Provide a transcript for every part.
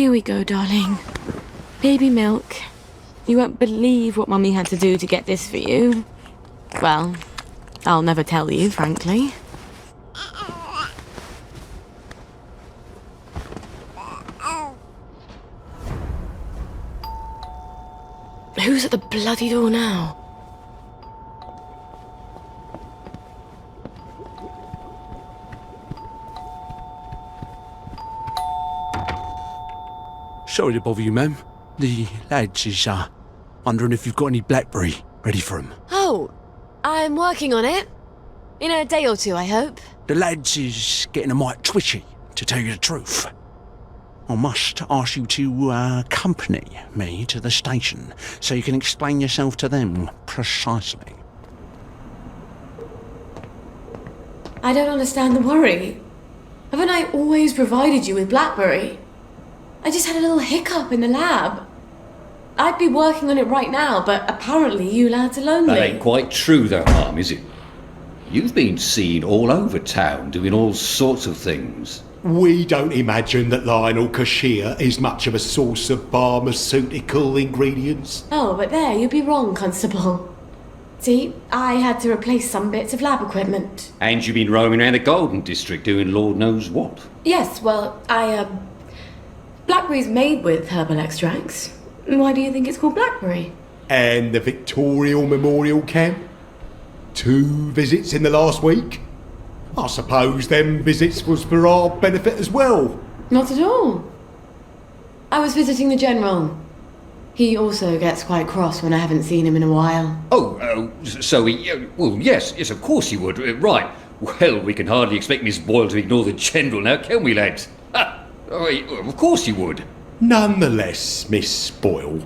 Here we go, darling. Baby milk. You won't believe what Mummy had to do to get this for you. Well, I'll never tell you, frankly. Who's at the bloody door now? Sorry to bother you, ma'am. The lads is, wondering if you've got any blackberry ready for 'em. Oh, I'm working on it. In a day or two, I hope. The lads is getting a mite twitchy, to tell you the truth. I must ask you to accompany me to the station so you can explain yourself to them precisely. I don't understand the worry. Haven't I always provided you with blackberry? I just had a little hiccup in the lab. I'd be working on it right now, but apparently you lads are lonely. That ain't quite true though, Mum, is it? You've been seen all over town doing all sorts of things. We don't imagine that Lionel Cashier is much of a source of pharmaceutical ingredients. Oh, but there, you'd be wrong, Constable. See, I had to replace some bits of lab equipment. And you've been roaming around the Golden District doing Lord knows what. Yes, well, blackberry's made with herbal extracts. Why do you think it's called blackberry? And the Victorial Memorial Camp? 2 visits in the last week? I suppose them visits was for our benefit as well. Not at all. I was visiting the General. He also gets quite cross when I haven't seen him in a while. So he... well, yes, of course he would. Right. Well, we can hardly expect Miss Boyle to ignore the General now, can we, lads? Of course he would. Nonetheless, Miss Boyle,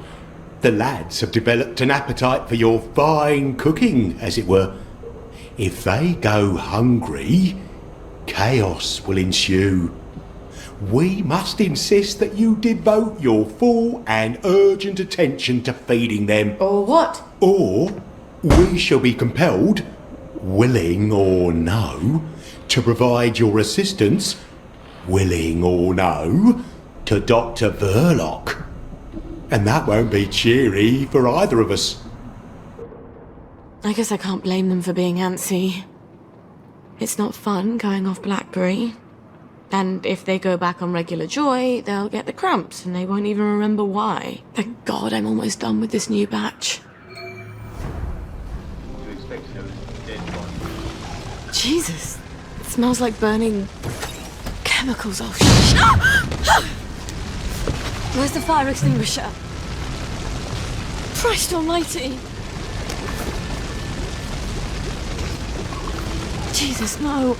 the lads have developed an appetite for your fine cooking, as it were. If they go hungry, chaos will ensue. We must insist that you devote your full and urgent attention to feeding them. Or what? Or we shall be compelled, willing or no, to provide your assistance, willing or no, to Dr. Verloc. And that won't be cheery for either of us. I guess I can't blame them for being antsy. It's not fun going off blackberry. And if they go back on regular joy, they'll get the cramps and they won't even remember why. Thank God I'm almost done with this new batch. Jesus, it smells like burning chemicals. Oh, where's the fire extinguisher? Christ almighty! Jesus, no.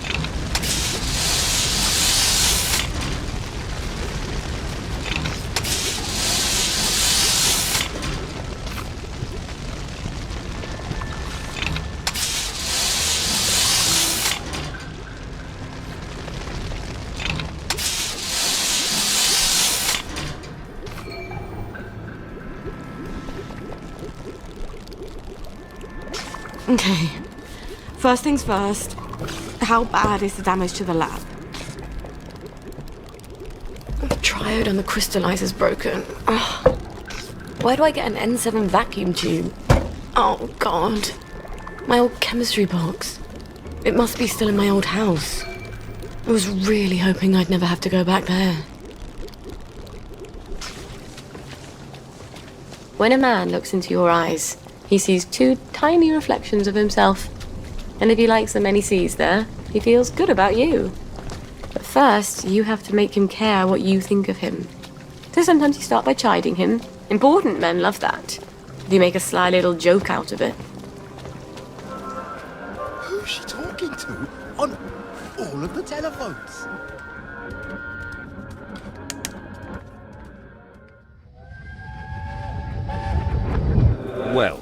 Okay. First things first. How bad is the damage to the lab? The triode on the crystallizer's broken. Ugh. Why do I get an N7 vacuum tube? Oh, God. My old chemistry box. It must be still in my old house. I was really hoping I'd never have to go back there. When a man looks into your eyes, he sees 2 tiny reflections of himself. And if he likes the men he sees there, he feels good about you. But first, you have to make him care what you think of him. So sometimes you start by chiding him. Important men love that. If you make a sly little joke out of it. Who's she talking to on all of the telephones? Well,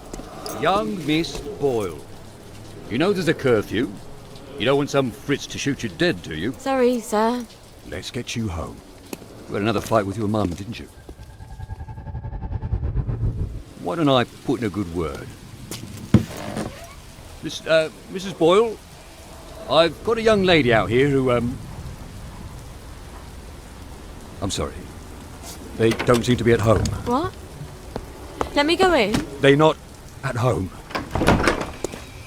young Miss Boyle. You know there's a curfew. You don't want some Fritz to shoot you dead, do you? Sorry, sir. Let's get you home. You had another fight with your mum, didn't you? Why don't I put in a good word? Mrs. Boyle, I've got a young lady out here who, I'm sorry. They don't seem to be at home. What? Let me go in. They're not at home.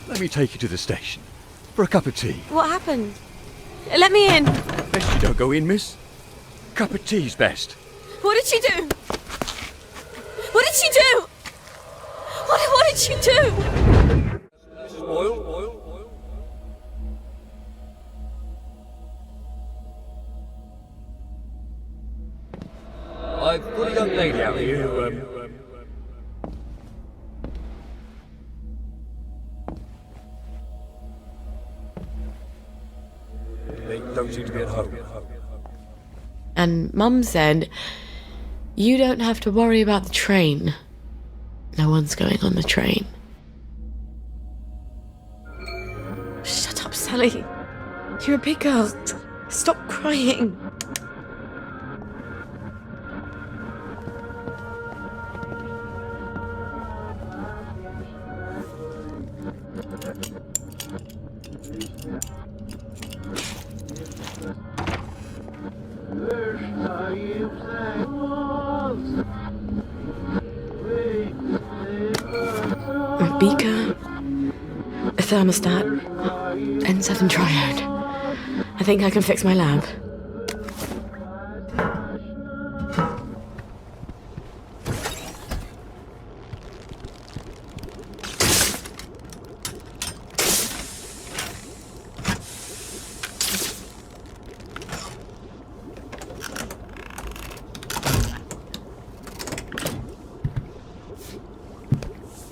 Let me take you to the station. For a cup of tea. What happened? Let me in. Best you don't go in, miss. Cup of tea's best. What did she do? What did she do? What did she do? Oil. I've got a young lady out here who, They don't seem to be at home. And Mum said, you don't have to worry about the train. No one's going on the train. Shut up, Sally. You're a big girl. Stop crying. A beaker, a thermostat, N7 triode. I think I can fix my lab.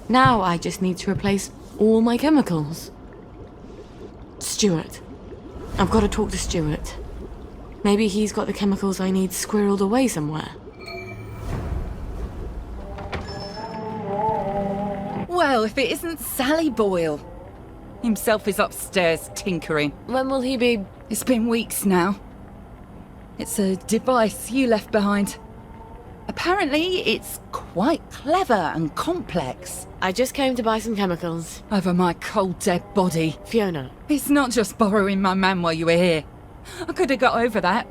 Now I just need to replace all my chemicals. Stuart. I've got to talk to Stuart. Maybe he's got the chemicals I need squirreled away somewhere. Well, if it isn't Sally Boyle. Himself is upstairs tinkering. When will he be? It's been weeks now. It's a device you left behind. Apparently, it's quite clever and complex. I just came to buy some chemicals. Over my cold, dead body. Fiona. It's not just borrowing my man while you were here. I could have got over that.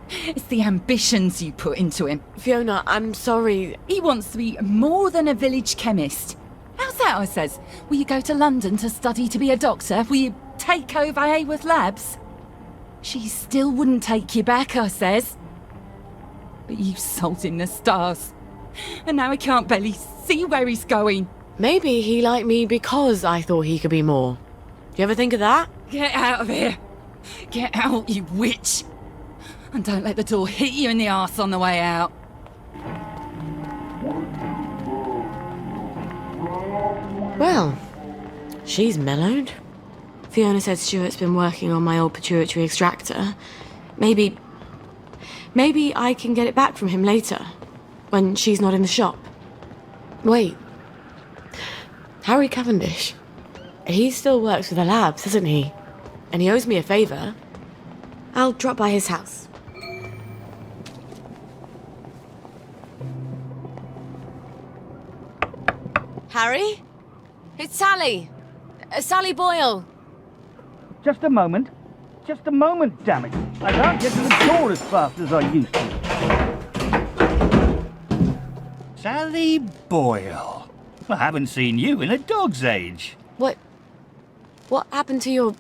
It's the ambitions you put into him. Fiona, I'm sorry. He wants to be more than a village chemist. How's that, I says? Will you go to London to study to be a doctor? Will you take over Haworth Labs? She still wouldn't take you back, I says. But you sold him the stars. And now he can't barely see where he's going. Maybe he liked me because I thought he could be more. Do you ever think of that? Get out of here. Get out, you witch. And don't let the door hit you in the arse on the way out. Well, she's mellowed. Fiona said Stuart's been working on my old pituitary extractor. Maybe I can get it back from him later, when she's not in the shop. Wait. Harry Cavendish. He still works with the labs, doesn't he? And he owes me a favour. I'll drop by his house. Harry? It's Sally. Sally Boyle. Just a moment. Just a moment, damn it. I can't get to the door as fast as I used to. Sally Boyle. I haven't seen you in a dog's age. What happened to your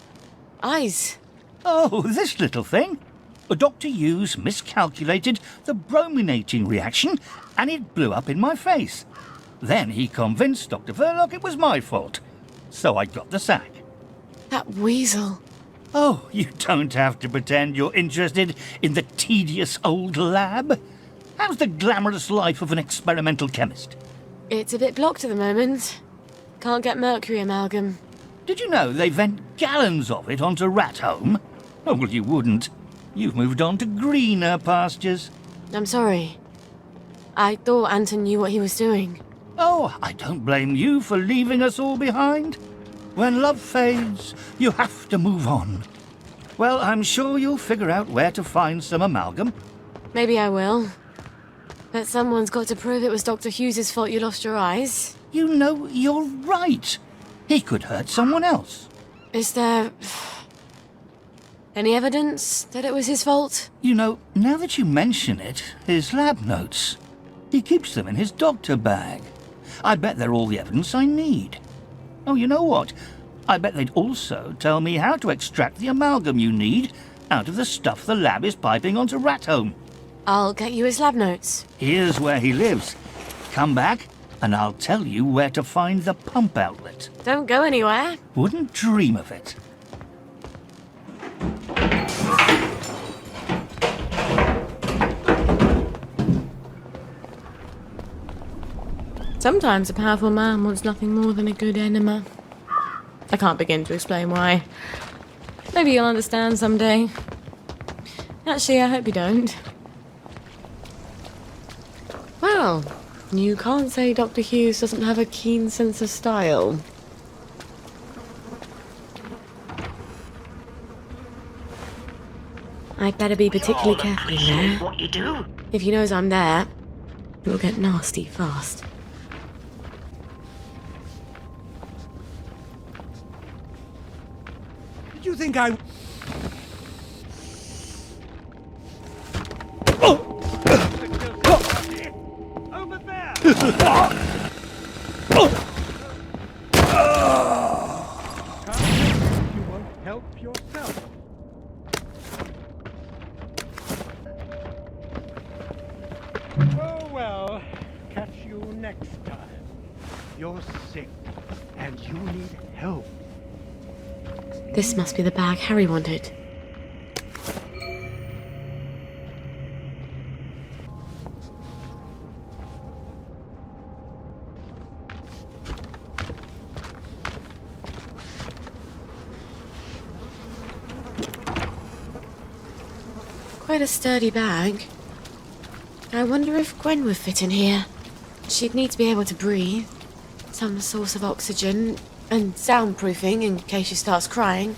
eyes? Oh, this little thing. Dr. Hughes miscalculated the brominating reaction and it blew up in my face. Then he convinced Dr. Verloc it was my fault. So I got the sack. That weasel. Oh, you don't have to pretend you're interested in the tedious old lab. How's the glamorous life of an experimental chemist? It's a bit blocked at the moment. Can't get mercury amalgam. Did you know they vent gallons of it onto Rat Home? Oh, well, you wouldn't. You've moved on to greener pastures. I'm sorry. I thought Anton knew what he was doing. Oh, I don't blame you for leaving us all behind. When love fades, you have to move on. Well, I'm sure you'll figure out where to find some amalgam. Maybe I will. But someone's got to prove it was Dr. Hughes's fault you lost your eyes. You know, you're right. He could hurt someone else. Is there Any evidence that it was his fault? You know, now that you mention it, his lab notes. He keeps them in his doctor bag. I bet they're all the evidence I need. Oh, you know what? I bet they'd also tell me how to extract the amalgam you need out of the stuff the lab is piping onto Rathome. I'll get you his lab notes. Here's where he lives. Come back, and I'll tell you where to find the pump outlet. Don't go anywhere. Wouldn't dream of it. Sometimes a powerful man wants nothing more than a good enema. I can't begin to explain why. Maybe you'll understand someday. Actually, I hope you don't. Well, you can't say Dr. Hughes doesn't have a keen sense of style. I'd better be particularly careful in there. What you do? If he knows I'm there, it'll get nasty fast. Did you think I... Over there! You won't help yourself. Oh well, catch you next time. You're sick, and you need help. This must be the bag Harry wanted. Quite a sturdy bag. I wonder if Gwen would fit in here. She'd need to be able to breathe. Some source of oxygen and soundproofing in case she starts crying.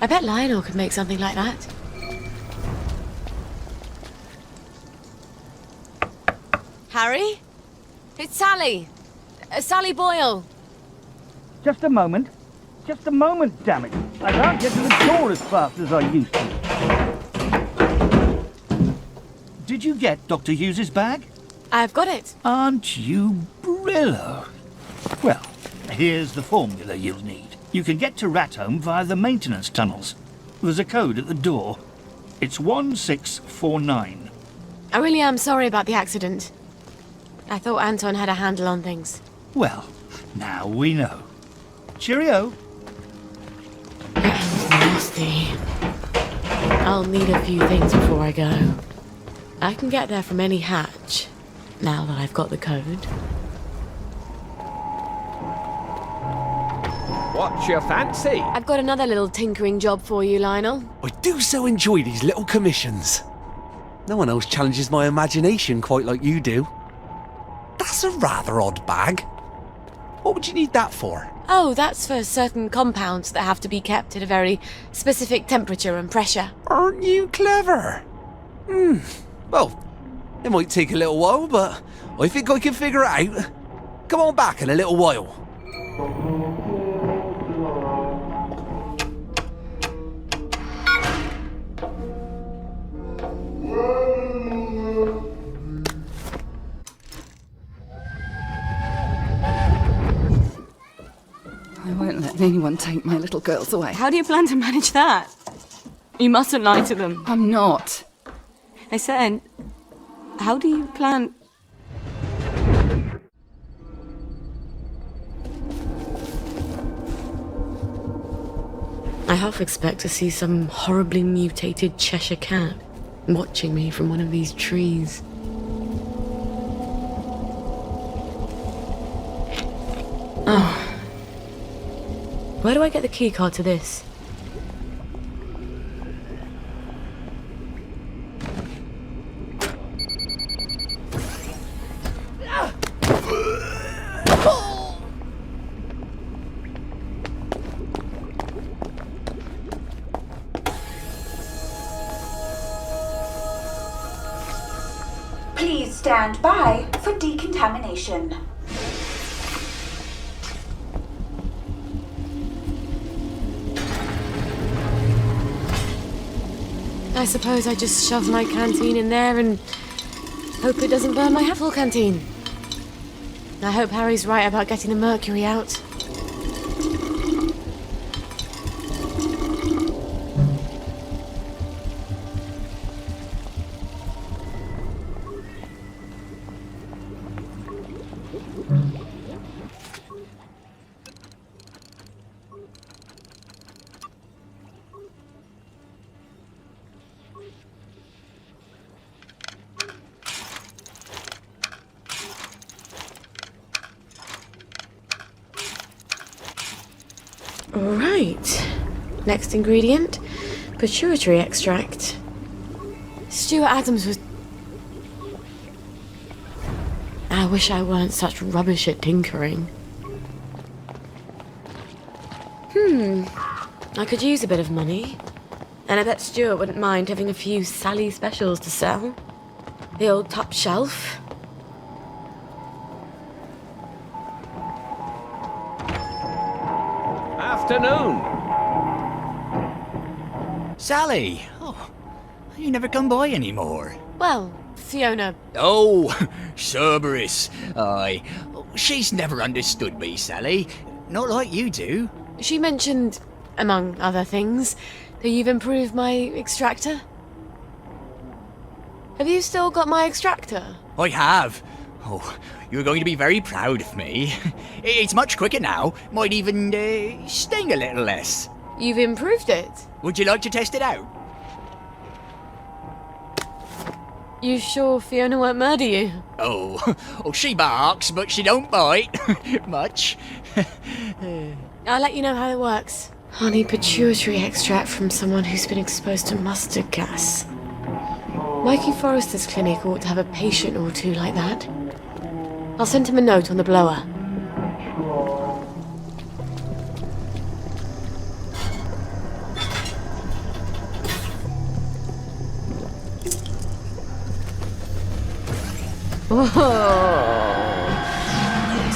I bet Lionel could make something like that. Harry? It's Sally. Sally Boyle. Just a moment. Just a moment, damn it. I can't get to the door as fast as I used to. Did you get Dr. Hughes's bag? I've got it. Aren't you Brillo? Well, here's the formula you'll need. You can get to Rathome via the maintenance tunnels. There's a code at the door. It's 1649. I really am sorry about the accident. I thought Anton had a handle on things. Well, now we know. Cheerio. Nasty. I'll need a few things before I go. I can get there from any hatch, now that I've got the code. What's your fancy? I've got another little tinkering job for you, Lionel. I do so enjoy these little commissions. No one else challenges my imagination quite like you do. That's a rather odd bag. What would you need that for? Oh, that's for certain compounds that have to be kept at a very specific temperature and pressure. Aren't you clever? Well, it might take a little while, but I think I can figure it out. Come on back in a little while. I won't let anyone take my little girls away. How do you plan to manage that? You mustn't lie to them. I'm not. I said, how do you plan... I half expect to see some horribly mutated Cheshire cat watching me from one of these trees. Oh. Where do I get the keycard to this? Please stand by for decontamination. I suppose I just shove my canteen in there and hope it doesn't burn my Heffel canteen. I hope Harry's right about getting the mercury out. Right. Next ingredient, pituitary extract. Stuart Adams was... I wish I weren't such rubbish at tinkering. I could use a bit of money. And I bet Stuart wouldn't mind having a few Sally specials to sell. The old top shelf. Afternoon. Sally! Oh, you never come by anymore. Well, Fiona... Oh, Cerberus. Aye. She's never understood me, Sally. Not like you do. She mentioned, among other things, that you've improved my extractor. Have you still got my extractor? I have. Oh, you're going to be very proud of me. It's much quicker now. Might even sting a little less. You've improved it? Would you like to test it out? You sure Fiona won't murder you? Oh, she barks, but she don't bite. Much. I'll let you know how it works. Honey pituitary extract from someone who's been exposed to mustard gas. Mikey Forrester's clinic ought to have a patient or two like that. I'll send him a note on the blower. Oh,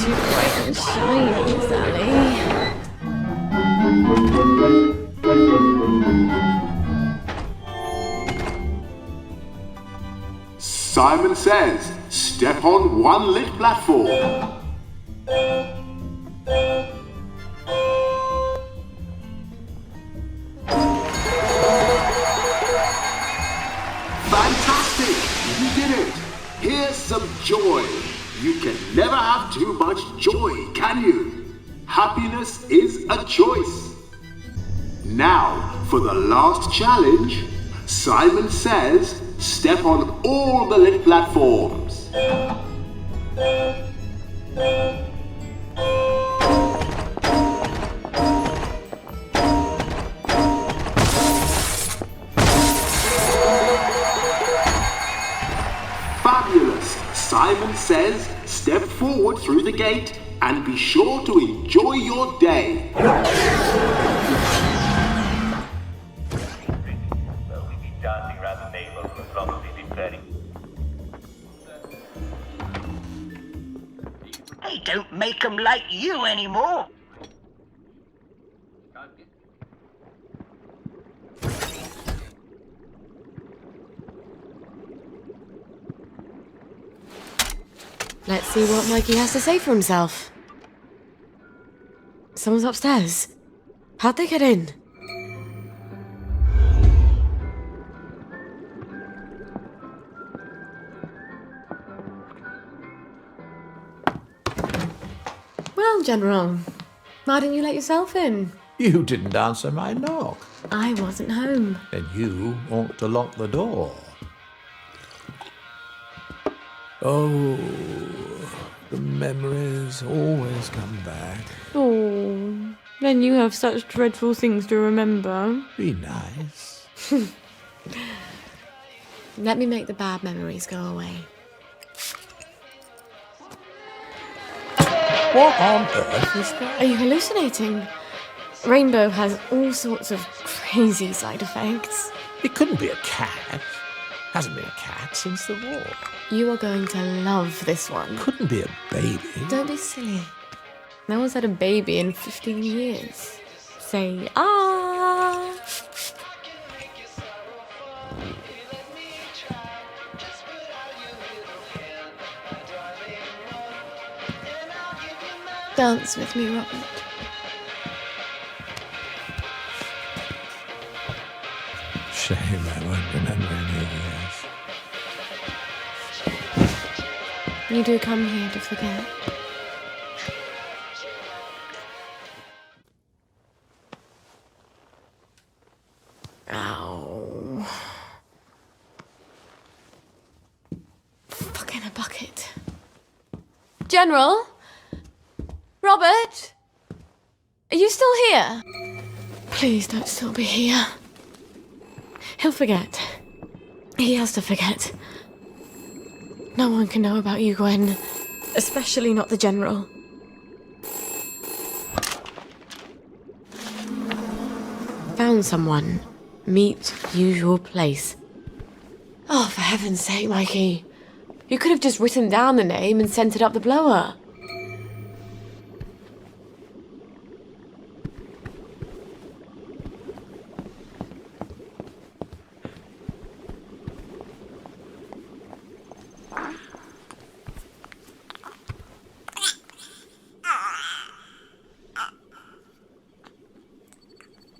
too bright and shiny, Sally. Simon Says, step on one lit platform. Fantastic! You did it! Here's some joy. You can never have too much joy, can you? Happiness is a choice. Now, for the last challenge, Simon Says, step on all the lit platforms. Fabulous! Simon Says, step forward through the gate and be sure to enjoy your day. They don't make them like you anymore. Let's see what Mikey has to say for himself. Someone's upstairs. How'd they get in? Well, General, why didn't you let yourself in? You didn't answer my knock. I wasn't home. And you ought to lock the door. Oh, the memories always come back. Oh, then you have such dreadful things to remember. Be nice. Let me make the bad memories go away. What on earth is that? Are you hallucinating? Rainbow has all sorts of crazy side effects. It couldn't be a cat. Hasn't been a cat since the war. You are going to love this one. Couldn't be a baby. Don't be silly. No one's had a baby in 15 years. Say, ah! Dance with me, Robert. Shame I won't remember any of yours. You do come here to forget. Ow. Fuck in a bucket. General? Robert? Are you still here? Please don't still be here. He'll forget. He has to forget. No one can know about you, Gwen. Especially not the General. Found someone. Meet usual place. Oh, for heaven's sake, Mikey. You could have just written down the name and sent it up the blower.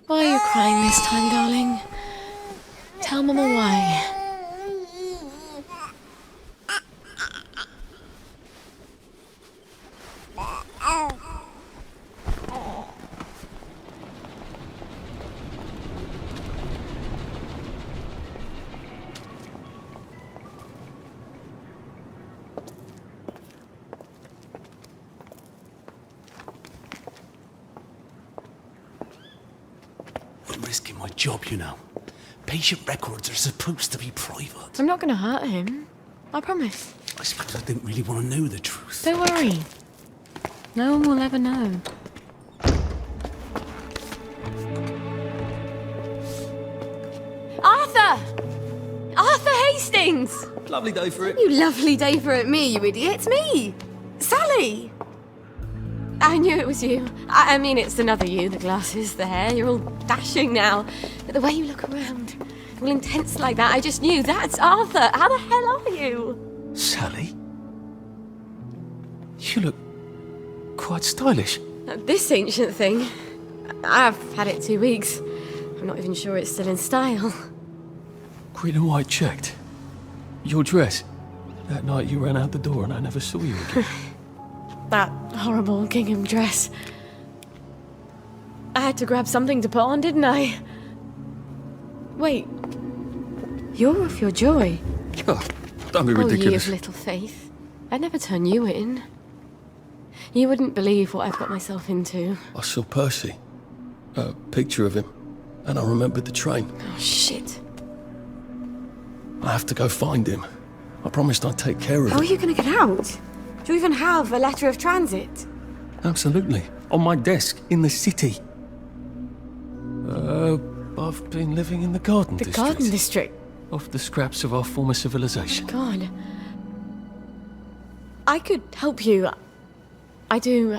Why are you crying this time, darling? Tell Mama why. I'm risking my job, you know. Patient records are supposed to be private. I'm not going to hurt him. I promise. I suppose I didn't really want to know the truth. Don't worry. No one will ever know. Arthur! Arthur Hastings! Lovely day for it. You lovely day for it, me, you idiot. It's me! Sally! I knew it was you. I mean, it's another you, the glasses, the hair. You're all dashing now. But the way you look around, all intense like that, I just knew that's Arthur. How the hell are you? Sally? You look quite stylish. This ancient thing. I've had it 2 weeks. I'm not even sure it's still in style. Green and white checked. Your dress. That night you ran out the door and I never saw you again. That horrible gingham dress. I had to grab something to put on, didn't I? Wait. You're off your joy. Oh, don't be Oh, ye ridiculous. of little faith. I'd never turn you in. You wouldn't believe what I've got myself into. I saw Percy. A picture of him. And I remembered the train. Oh, shit. I have to go find him. I promised I'd take care of How are him. you going to get out? Do you even have a letter of transit? Absolutely. On my desk, in the city. I've been living in the Garden District. The Garden District? Off the scraps of our former civilization. God. I could help you. I do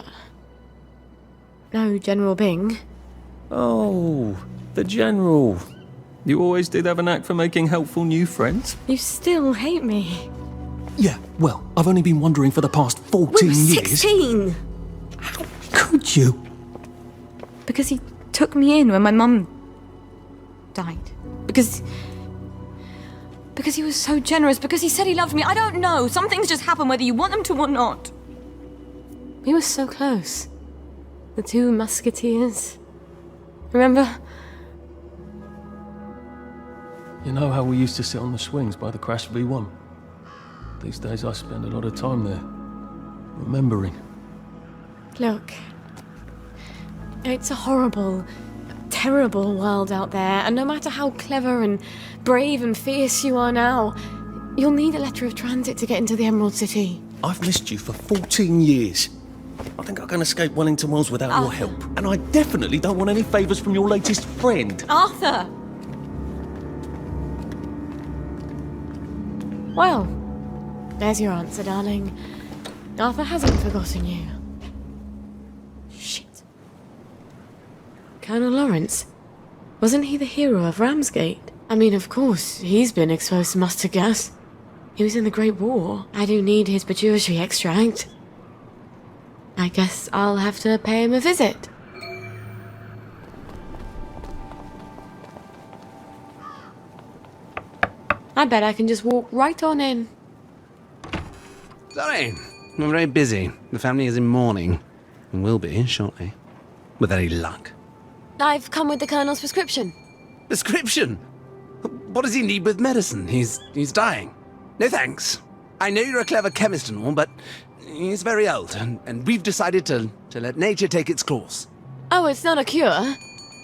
know General Bing. Oh, the General. You always did have an knack for making helpful new friends. You still hate me. Yeah, well, I've only been wondering for the past 14 We were years. 16! Could you? Because he took me in when my mum died. Because he was so generous. Because he said he loved me. I don't know. Some things just happen whether you want them to or not. We were so close. The two musketeers. Remember? You know how we used to sit on the swings by the crashed V1? These days I spend a lot of time there, remembering. Look. It's a horrible, terrible world out there, and no matter how clever and brave and fierce you are now, you'll need a letter of transit to get into the Emerald City. I've missed you for 14 years. I think I can escape Wellington Wells without your Arthur. help. And I definitely don't want any favours from your latest friend. Arthur! Well, there's your answer, darling. Arthur hasn't forgotten you. Shit. Colonel Lawrence. Wasn't he the hero of Ramsgate? I mean, of course, he's been exposed to mustard gas. He was in the Great War. I do need his pituitary extract. I guess I'll have to pay him a visit. I bet I can just walk right on in. Sorry, I'm very busy. The family is in mourning, and will be shortly. With any luck. I've come with the Colonel's prescription. Prescription? What does he need with medicine? He's dying. No thanks. I know you're a clever chemist and all, but he's very old, and we've decided to let nature take its course. Oh, it's not a cure.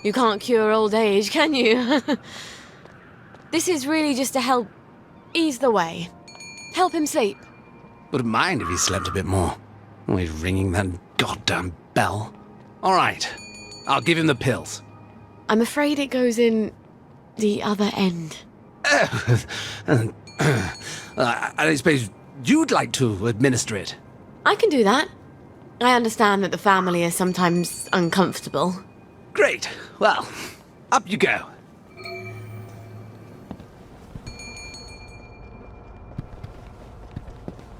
You can't cure old age, can you? This is really just to help ease the way. Help him sleep. Wouldn't mind if he slept a bit more. Always ringing that goddamn bell. All right, I'll give him the pills. I'm afraid it goes in the other end. I suppose you'd like to administer it. I can do that. I understand that the family is sometimes uncomfortable. Great. Well, up you go.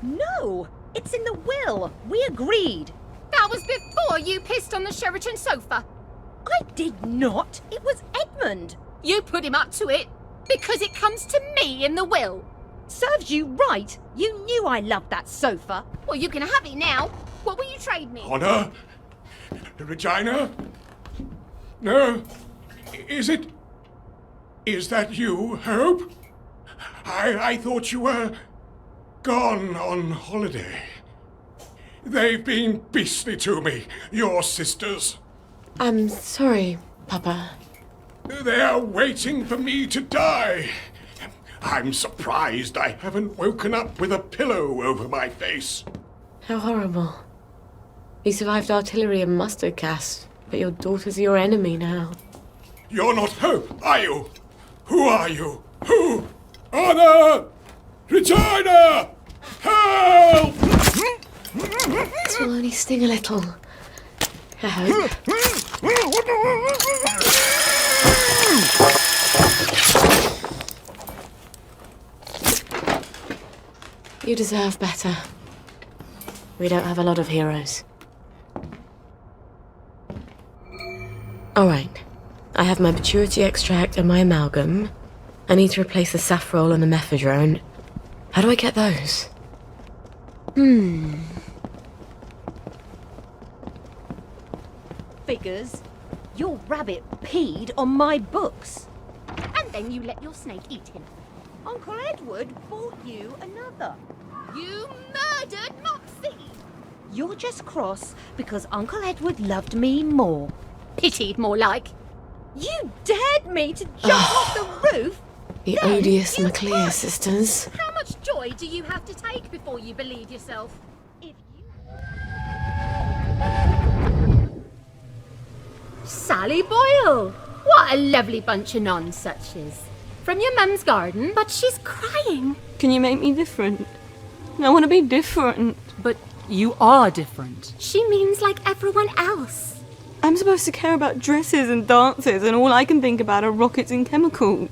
No! It's in the will! We agreed! That was before you pissed on the Sheraton sofa. I did not! It was Edmund! You put him up to it because it comes to me in the will. Serves you right! You knew I loved that sofa! Well, you can have it now. What will you trade me? Honor? Regina? No. Is it? Is that you, Hope? I thought you were gone on holiday. They've been beastly to me, your sisters. I'm sorry, Papa. They're waiting for me to die. I'm surprised I haven't woken up with a pillow over my face. How horrible. You survived artillery and mustard gas, but your daughter's your enemy now. You're not Hope, are you? Who are you? Who? Honor! Regina! Help! This will only sting a little. I hope. You deserve better. We don't have a lot of heroes. Alright. I have my maturity extract and my amalgam. I need to replace the safrole and the mephedrone. How do I get those? Figures. Your rabbit peed on my books. And then you let your snake eat him. Uncle Edward bought you another. You murdered Mopsy! You're just cross because Uncle Edward loved me more. Pitied, more like. You dared me to jump off the roof? The odious McClear sisters. How much joy do you have to take before you believe yourself? Sally Boyle! What a lovely bunch of nonsuches. From your mum's garden, but she's crying. Can you make me different? I want to be different. But you are different. She means like everyone else. I'm supposed to care about dresses and dances, and all I can think about are rockets and chemicals.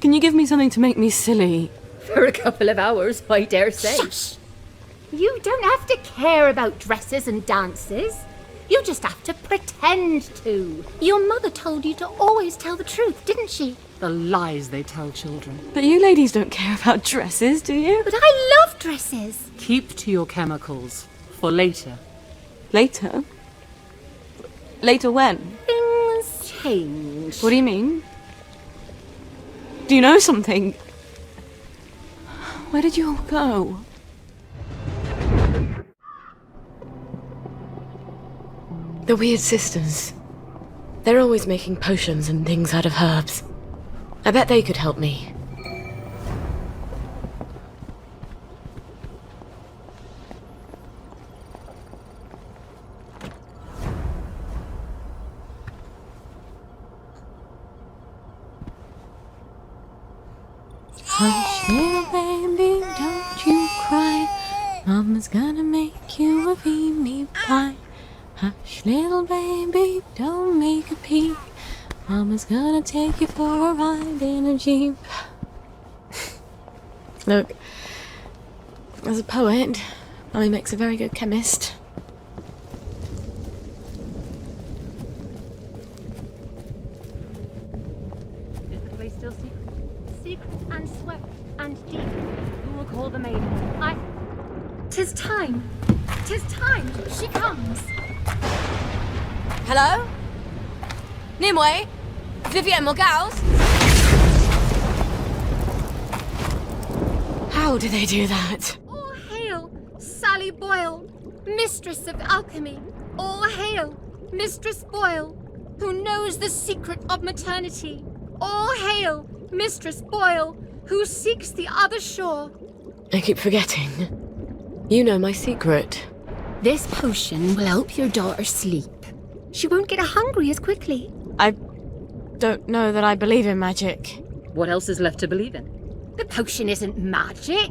Can you give me something to make me silly? For a couple of hours, I dare say. Shush! You don't have to care about dresses and dances. You just have to pretend to. Your mother told you to always tell the truth, didn't she? The lies they tell children. But you ladies don't care about dresses, do you? But I love dresses. Keep to your chemicals. For later. Later? Later when? Things change. What do you mean? Do you know something? Where did you all go? The weird sisters. They're always making potions and things out of herbs. I bet they could help me. Hush, little baby, don't you cry. Mama's gonna make you a meat pie. Hush, little baby, don't make a peep. Mama's gonna take you for a ride in a Jeep. Look, as a poet, Mommy makes a very good chemist. 'Tis time. 'Tis time. She comes. Hello? Nimue? Vivienne Morgals? How do they do that? All hail, Sally Boyle, Mistress of Alchemy. All hail, Mistress Boyle, who knows the secret of maternity. All hail, Mistress Boyle, who seeks the other shore. I keep forgetting. You know my secret. This potion will help your daughter sleep. She won't get hungry as quickly. I don't know that I believe in magic. What else is left to believe in? The potion isn't magic.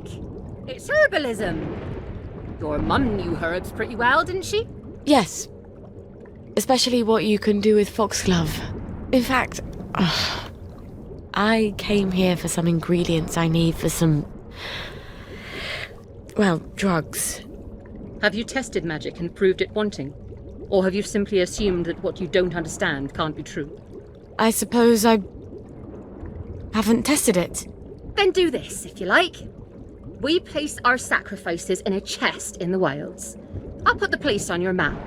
It's herbalism. Your mum knew herbs pretty well, didn't she? Yes. Especially what you can do with foxglove. In fact, I came here for some ingredients I need for some... well, drugs. Have you tested magic and proved it wanting? Or have you simply assumed that what you don't understand can't be true? I suppose I haven't tested it. Then do this, if you like. We place our sacrifices in a chest in the wilds. I'll put the place on your map.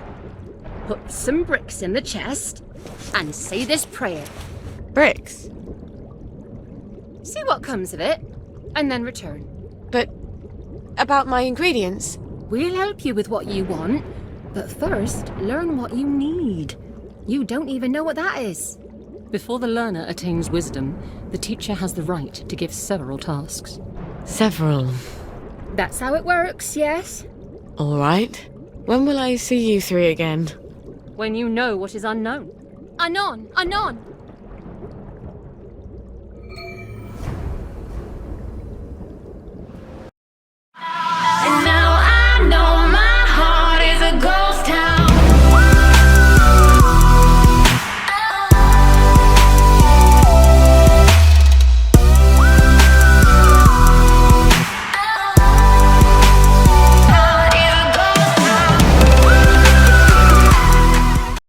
Put some bricks in the chest and say this prayer. Bricks? See what comes of it, and then return. But about my ingredients? We'll help you with what you want, but first, learn what you need. You don't even know what that is. Before the learner attains wisdom, the teacher has the right to give several tasks. Several? That's how it works, yes? All right. When will I see you three again? When you know what is unknown. Anon! Anon!